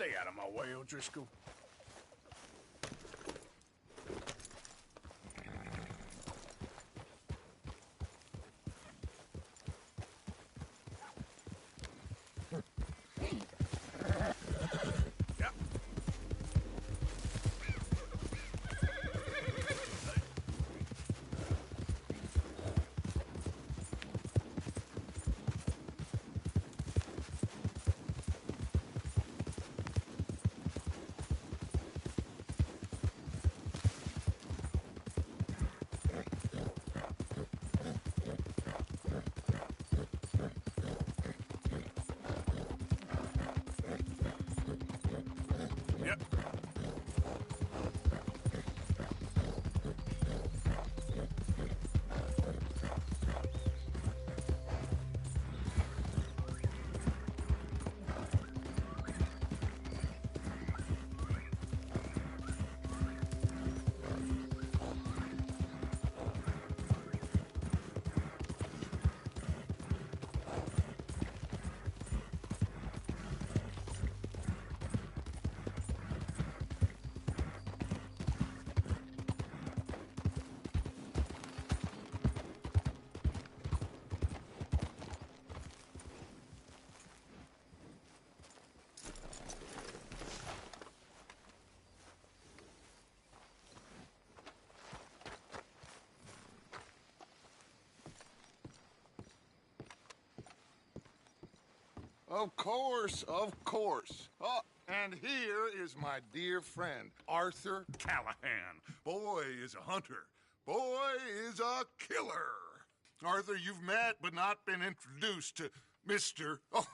Stay out of my way, O'Driscoll. Of course, of course. Oh, and here is my dear friend, Arthur Callahan. Boy is a hunter. Boy is a killer. Arthur, you've met but not been introduced to Mr. Oh,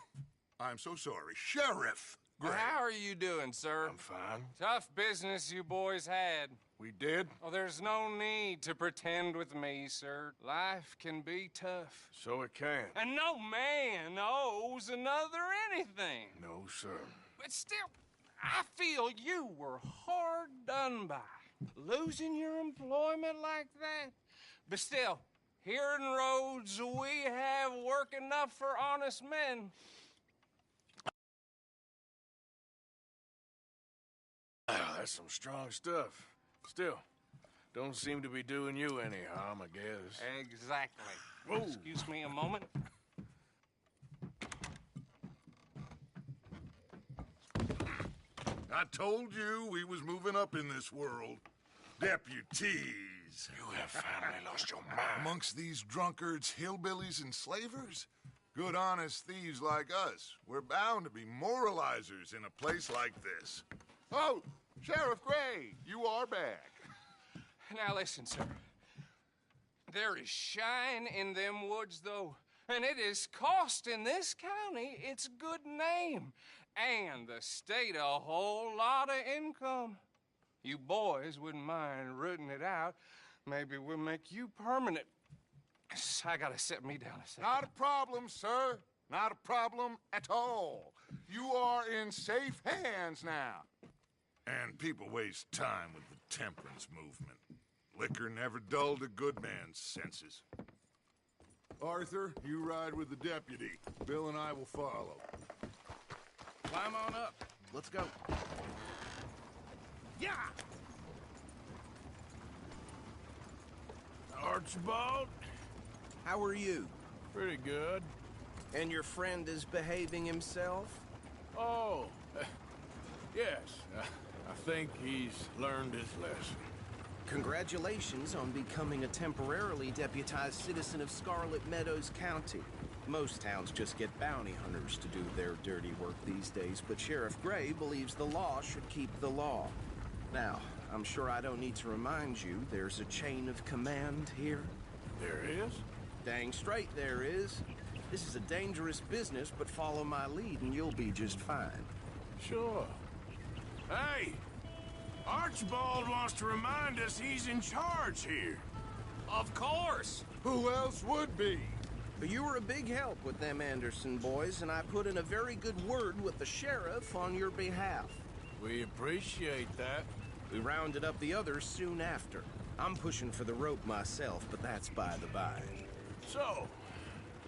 I'm so sorry, Sheriff Gray. How are you doing, sir? I'm fine. Tough business you boys had. We did? Oh, there's no need to pretend with me, sir. Life can be tough. So it can. And no man owes another anything. No, sir. But still, I feel you were hard done by. Losing your employment like that. But still, here in Rhodes, we have work enough for honest men. Wow, that's some strong stuff. Still, don't seem to be doing you any harm, I guess. Exactly. Whoa. Excuse me a moment. I told you we was moving up in this world. Deputies. You have finally lost your mind. Amongst these drunkards, hillbillies, and slavers? Good honest thieves like us. We're bound to be moralizers in a place like this. Oh, Sheriff Gray, you are back. Now listen, sir. There is shine in them woods, though, and it is costing this county its good name, and the state a whole lot of income. You boys wouldn't mind rooting it out. Maybe we'll make you permanent. I gotta set me down a second. Not a problem, sir. Not a problem at all. You are in safe hands now. And people waste time with the temperance movement. Liquor never dulled a good man's senses. Arthur, you ride with the deputy. Bill and I will follow. Climb on up. Let's go. Yeah! Archibald? How are you? Pretty good. And your friend is behaving himself? Oh, yes. I think he's learned his lesson. Congratulations on becoming a temporarily deputized citizen of Scarlet Meadows County. Most towns just get bounty hunters to do their dirty work these days, but Sheriff Gray believes the law should keep the law. Now, I'm sure I don't need to remind you there's a chain of command here. There is? Dang straight there is. This is a dangerous business, but follow my lead and you'll be just fine. Sure. Hey! Archibald wants to remind us he's in charge here. Of course! Who else would be? But you were a big help with them Anderson boys, and I put in a very good word with the sheriff on your behalf. We appreciate that. We rounded up the others soon after. I'm pushing for the rope myself, but that's by the by. So,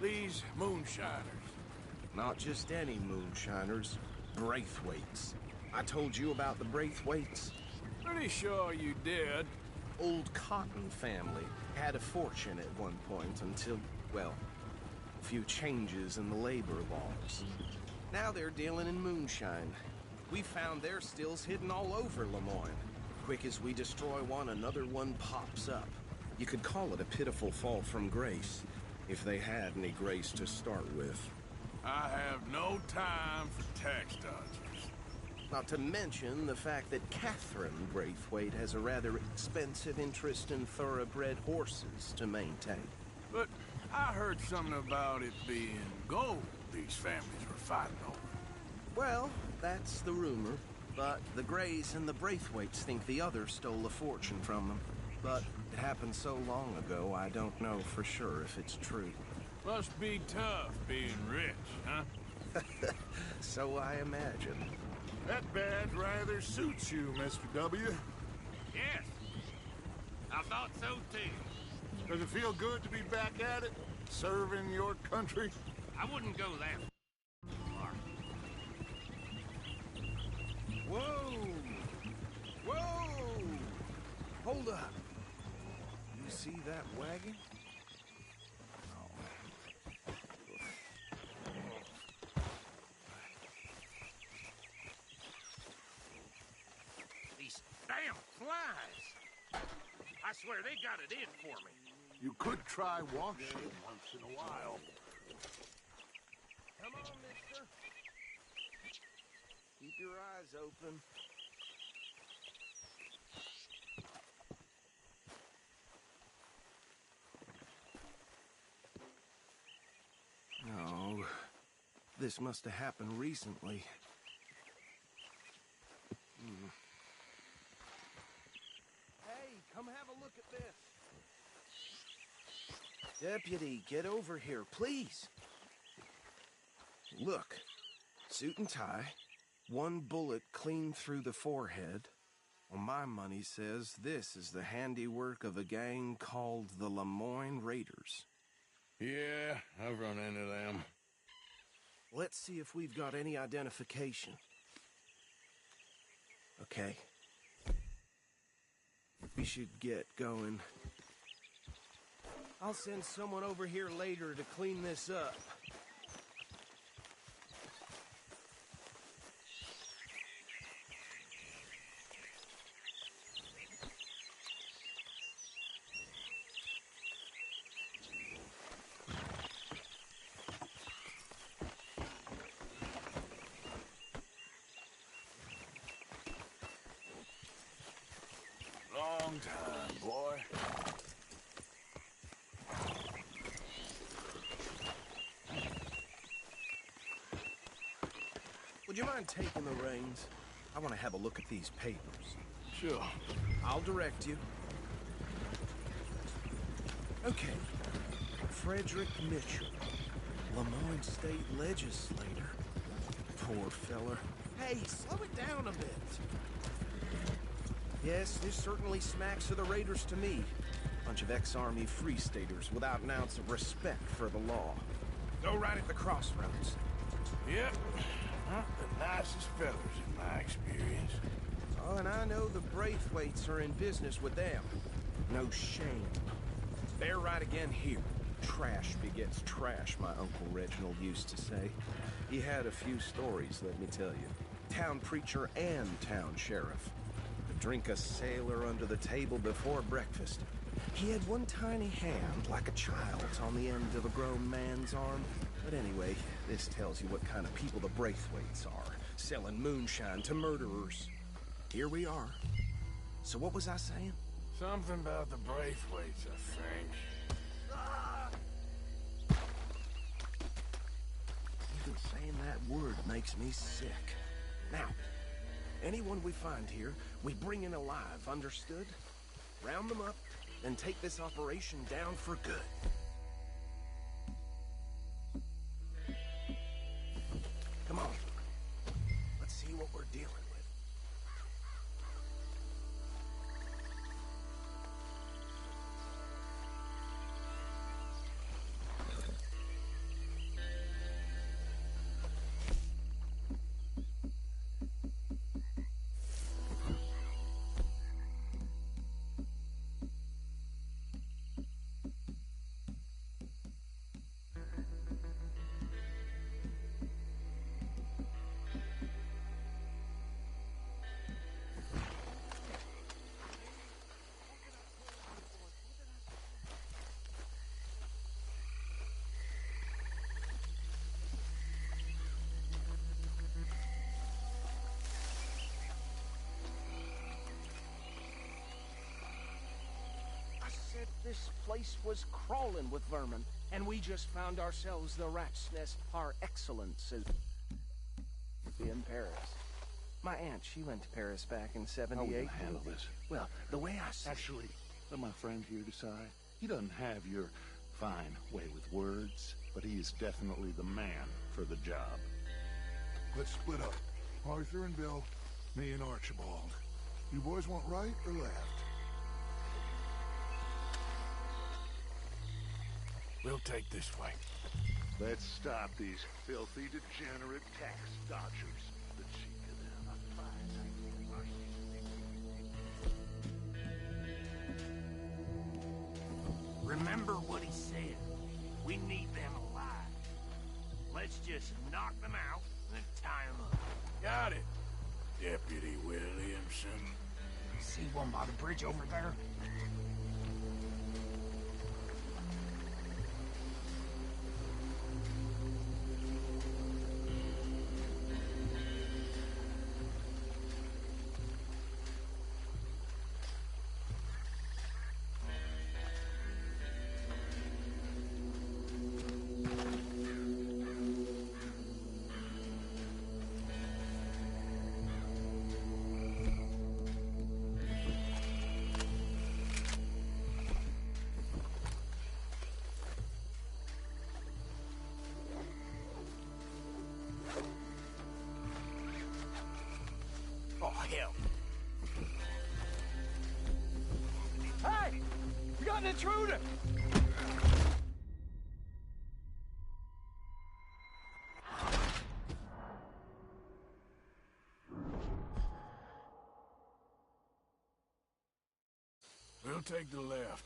these moonshiners. Not just any moonshiners, Braithwaites. I told you about the Braithwaites. Pretty sure you did. Old Cotton family had a fortune at one point until, well, a few changes in the labor laws. Now they're dealing in moonshine. We found their stills hidden all over Lemoyne. Quick as we destroy one, another one pops up. You could call it a pitiful fall from grace, if they had any grace to start with. I have no time for tax dodgers. Not to mention the fact that Catherine Braithwaite has a rather expensive interest in thoroughbred horses to maintain. But I heard something about it being gold these families were fighting over. Well, that's the rumor. But the Greys and the Braithwaites think the others stole a fortune from them. But it happened so long ago, I don't know for sure if it's true. Must be tough being rich, huh? So I imagine. That badge rather suits you, Mr. W. Yes. I thought so too. Does it feel good to be back at it? Serving your country? I wouldn't go that far. Whoa! Whoa! Hold up. You see that wagon? These damn flies. I swear they got it in for me. You could try washing once in a while. Come on, mister. Keep your eyes open. No, this must have happened recently. Hey, come have a look at this. Deputy, get over here, please. Look, suit and tie, one bullet clean through the forehead. Well, my money says this is the handiwork of a gang called the Lemoyne Raiders. Yeah, I've run into them. Let's see if we've got any identification. Okay. We should get going. I'll send someone over here later to clean this up. Long time, boy. Would you mind taking the reins? I want to have a look at these papers. Sure. I'll direct you. Okay. Frederick Mitchell, Lemoyne State Legislator. Poor fella. Hey, slow it down a bit. Yes, this certainly smacks of the Raiders to me. Bunch of ex-Army Free Staters without an ounce of respect for the law. Go right at the crossroads. Yep. Not the nicest fellas in my experience. Oh, and I know the Braithwaites are in business with them. No shame. They're right again here. Trash begets trash, my Uncle Reginald used to say. He had a few stories, let me tell you. Town preacher and town sheriff. Could drink a sailor under the table before breakfast. He had one tiny hand, like a child's, on the end of a grown man's arm. But anyway, this tells you what kind of people the Braithwaites are. Selling moonshine to murderers. Here we are. So what was I saying? Something about the Braithwaites, I think. Even saying that word makes me sick. Now, anyone we find here, we bring in alive, understood? Round them up, and take this operation down for good. Come on. Let's see what we're dealing with. this place was crawling with vermin, and we just found ourselves the rat's nest par excellence as in Paris. My aunt, she went to Paris back in '78. How are we gonna handle this? Well, the way I see Actually, let my friend here decide. He doesn't have your fine way with words, but he is definitely the man for the job. Let's split up. Arthur and Bill, me and Archibald. You boys want right or left? We'll take this way. Let's stop these filthy, degenerate tax dodgers. The cheek of them. Remember what he said. We need them alive. Let's just knock them out and then tie them up. Got it, Deputy Williamson. See one by the bridge over there? Oh, hell. Hey! We got an intruder! We'll take the left.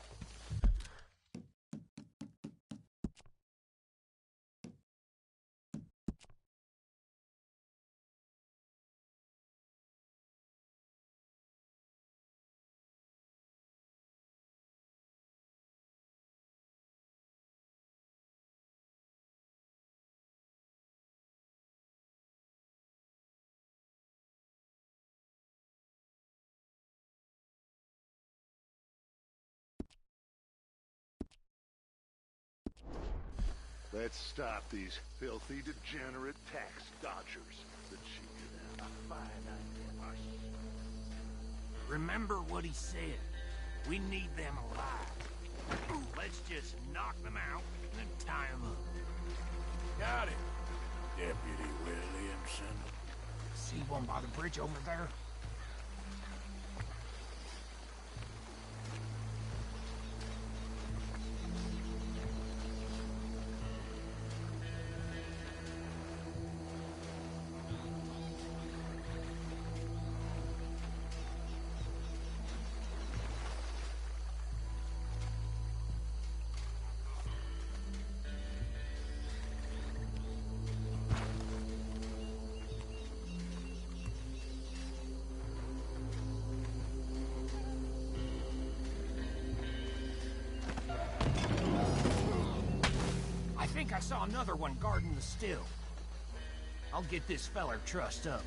Let's stop these filthy, degenerate tax dodgers. The cheek of them. A fine idea. Remember what he said. We need them alive. Let's just knock them out and then tie them up. Got it, Deputy Williamson. See one by the bridge over there? I think I saw another one guarding the still. I'll get this feller trussed up.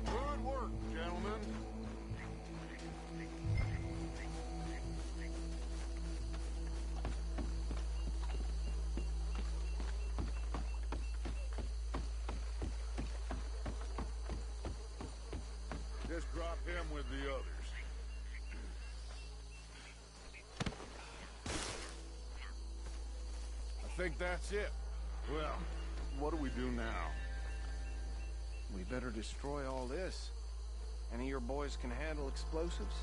Good work, gentlemen. Just drop him with the others. think that's it. Well, what do we do now? We better destroy all this. Any of your boys can handle explosives?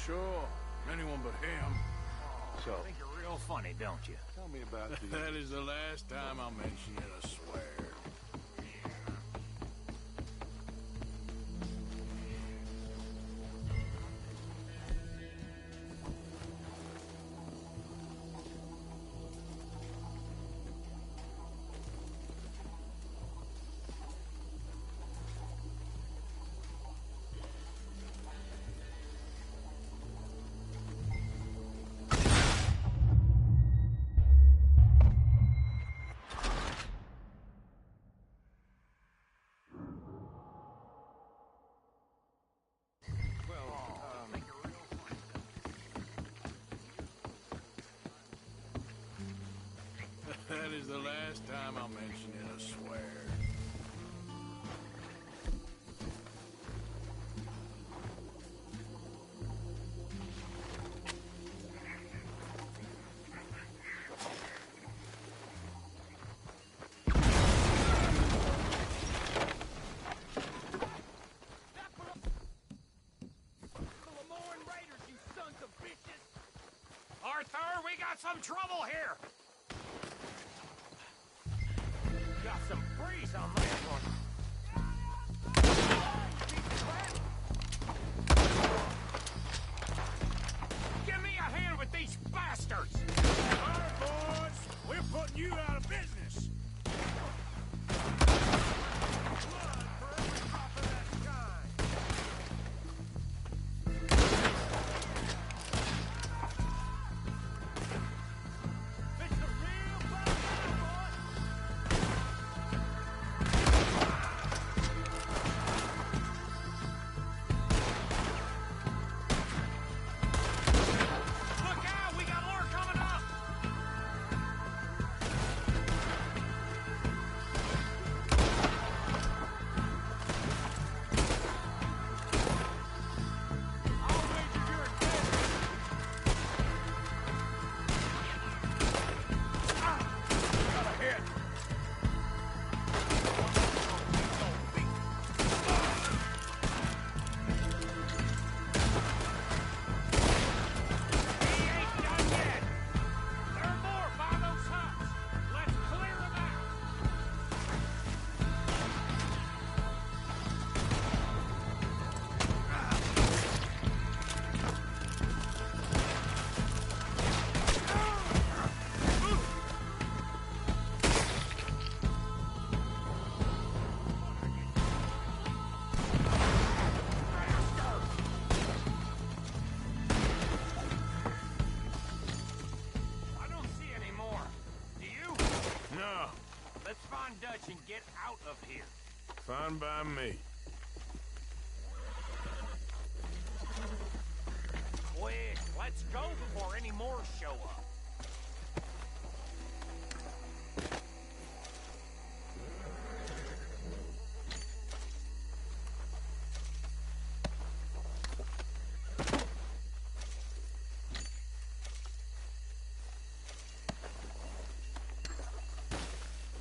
Sure, anyone but him. So, I think you're real funny, don't you? tell me about the... That is the last time I'll mention it, I swear. That is the last time I'll mention it, I swear. Arthur, we got some trouble here! Got some breeze on that one. Give me a hand with these bastards! All right, boys, we're putting you out of business. Blood for every drop of that shine. It's a real bad boy! Look out! We got more coming up! I'll wager you're a dead. Got a hit. He ain't done yet. There are more by those huts. Let's clear them out. I don't see any more. Do you? No, Let's find Dutch and get out of here. fine by me. Quick, let's go before any more show up.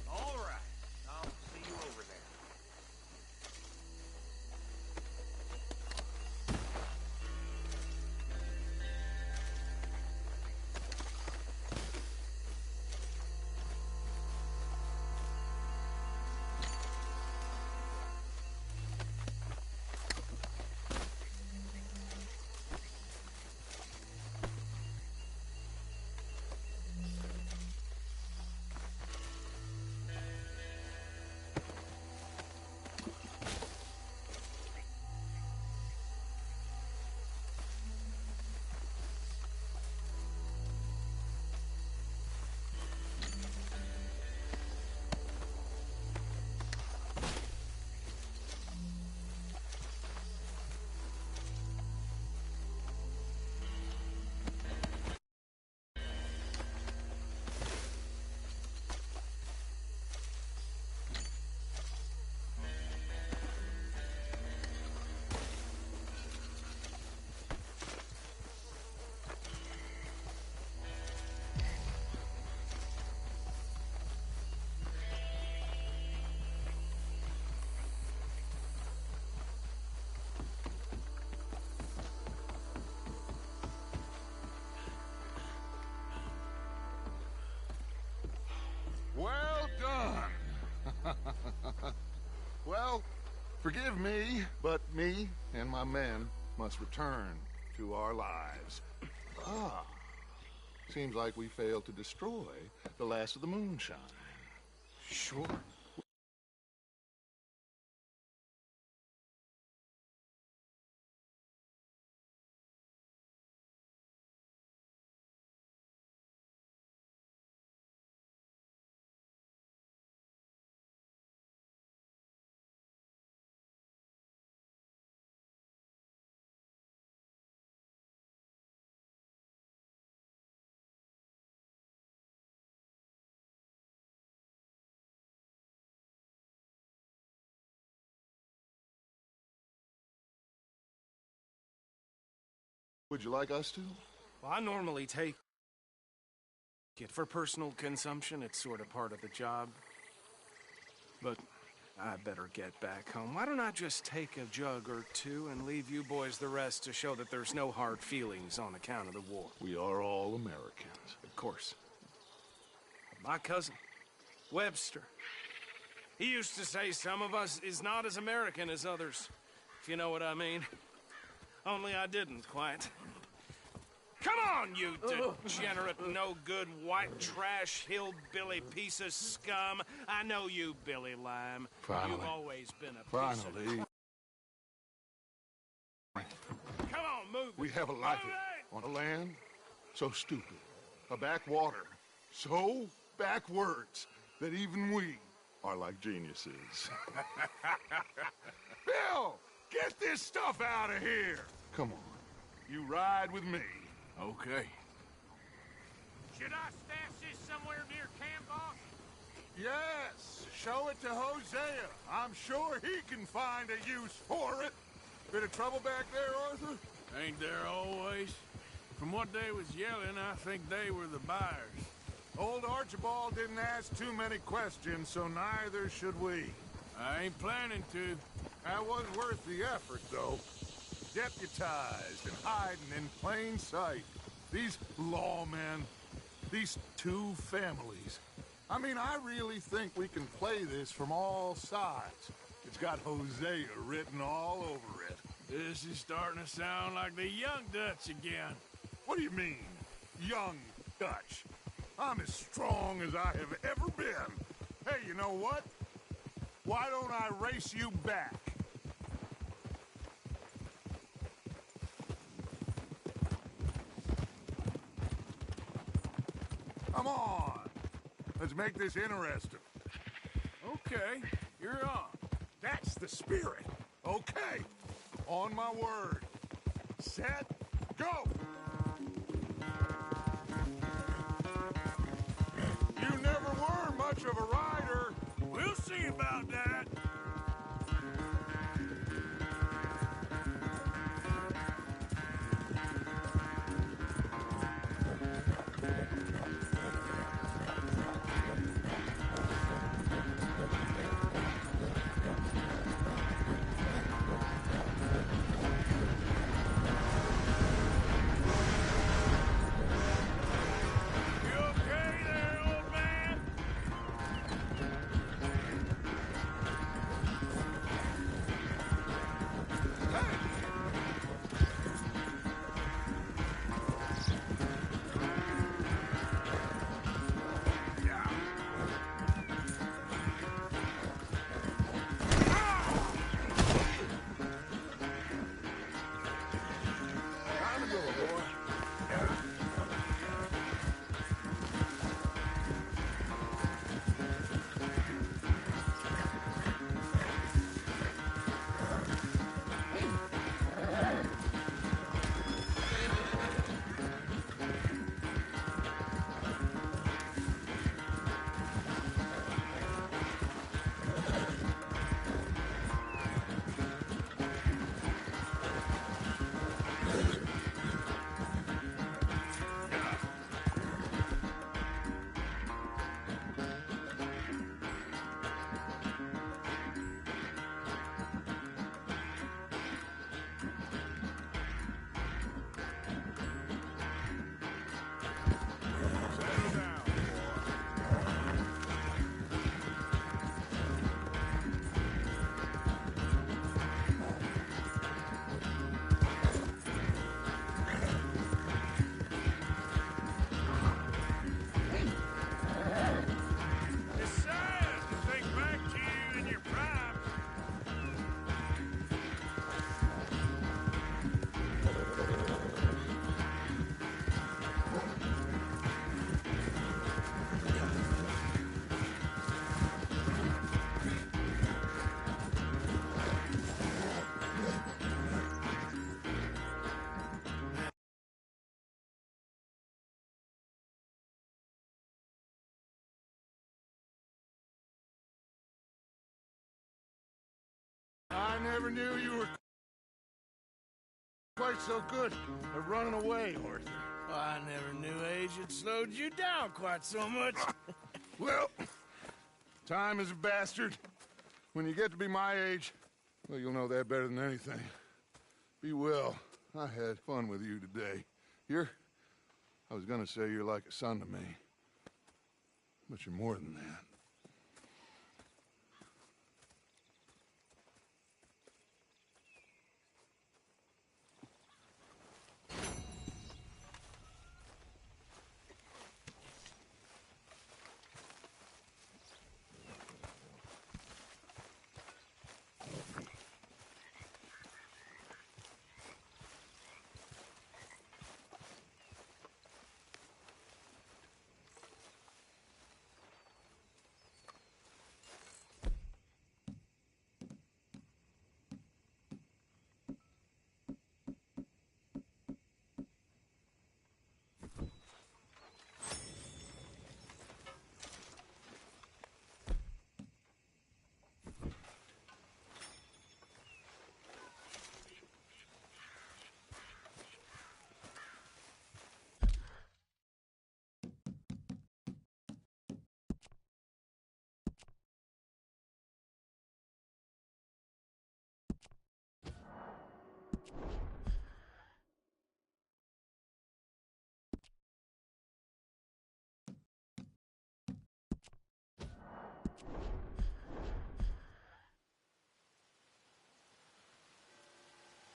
All right, I'll see you over there. Forgive me, but me and my men must return to our lives. Ah. Seems like we failed to destroy the last of the moonshine. Sure. Would you like us to? Well, I normally take it for personal consumption. It's sort of part of the job. But I better get back home. Why don't I just take a jug or two and leave you boys the rest to show that there's no hard feelings on account of the war? We are all Americans. Of course. My cousin, Webster, he used to say some of us is not as American as others, if you know what I mean. Only I didn't quite. Come on, you degenerate, no-good, white trash, hillbilly piece of scum. I know you, Billy Lime. Finally. You've always been a piece Finally. Come on, move it. We have a life on a land so stupid, a backwater so backwards that even we are like geniuses. Bill, get this stuff out of here. Come on, you ride with me. Okay. Should I stash this somewhere near camp, boss? Yes, show it to Hosea. I'm sure he can find a use for it. Bit of trouble back there, Arthur? Ain't there always? From what they was yelling, I think they were the buyers. Old Archibald didn't ask too many questions, so neither should we. I ain't planning to. That was worth the effort, though. Deputized and hiding in plain sight. These lawmen, these two families. I mean, I really think we can play this from all sides. It's got Hosea written all over it. This is starting to sound like the Young Dutch again. What do you mean, young Dutch? I'm as strong as I have ever been. Hey, you know what? Why don't I race you back? Come on. Let's make this interesting. Okay, you're on. That's the spirit. Okay. On my word. Set, go! You never were much of a rider. We'll see about that. You okay there, old man? I never knew you were quite so good at running away, Arthur. I never knew age had slowed you down quite so much. Well, time is a bastard. When you get to be my age, well, you'll know that better than anything. Be well. I had fun with you today. I was gonna say you're like a son to me. But you're more than that.